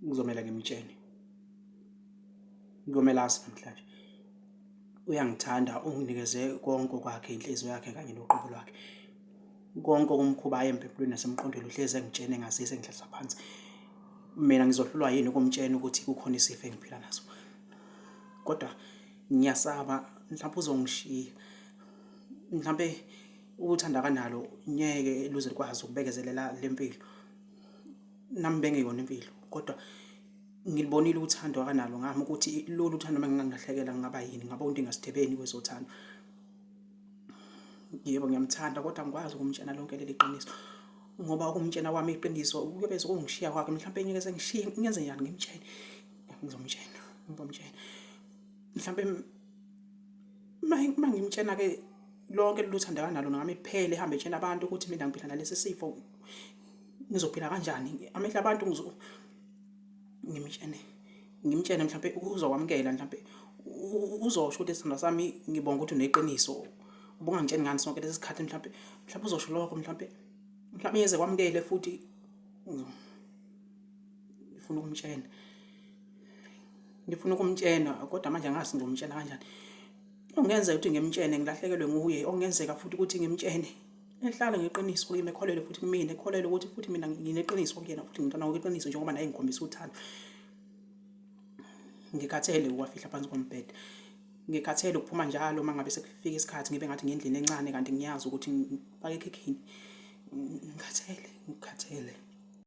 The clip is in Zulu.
Ngizomela ngimtshene. Ngiyomela azi namhlanje. Uyangithanda, unginikeze konke kwakhe, inhliziyo yakhe kanye noqobo lwakhe. Konke okumkhuba empilweni nasemqondweni uhlezi engitshene ngazise ngihlalisa phansi. Mina ngizohlulwa yini ukumtshena ukuthi kukhona isifo engiphila naso. Kodwa ngiyasaba mhlawumbe uzongishiya. Mhlawumbe uthanda kanalo ngeke luze likwazi ukubekezelela lempilo. Nami bengiyona impilo, kodwa ngilibonile uthando kanalo ngami ukuthi lolu uthando mangingahlekela ngingaba yini, ngaba umuntu engasithebeni kwezothando. Yebo ngiyamthanda kodwa angikwazi ukumtshena lonke leli qiniso. Ngoba ukumtshena kwami iqiniso kuyobe sekungishiya kwakhe, mhlawumbe ngeke sengishiye, ngenze njani ngimtshene? Ngizomtshena, mhlawumbe mangimtshena ke lonke lolu thando kanalo ngami liphele, ehambe etshena abantu ukuthi mina ngiphila nalesi sifo. Ngizophila kanjani? Amehla abantu ngimtshene mhlawumbe uzokwamukela, mhlawumbe uzosho ukuthi isithando sami ngibonga ukuthi uneqiniso. Ubungangitsheni ngani sonke lesi sikhathi, mhlawumbe uzosho lokho, mhlawumbe yeze kwamukele futhi. Ngifuna ukumtshena kodwa manje angazi ngizomtshena kanjani. Ongenzeka ukuthi ngimtshene ngilahlekelwe nguye, ongenzeka futhi ukuthi ngimtshene ehlala ngeqiniso kimi, ekholelwe futhi kumina, ekholelwe ukuthi futhi mina ngineqiniso kuyena futhi ngintwana ngokweqiniso njengoba naye ngikhombisa uthando. Ngikhathele ukwafihla phansi kombhede. Ngikhathele ukuphuma njalo mangabe sekufika isikhathi ngibe ngathi ngendlini encane kanti ngiyazi ukuthi ngifake ekhikhini. Ngikhathele.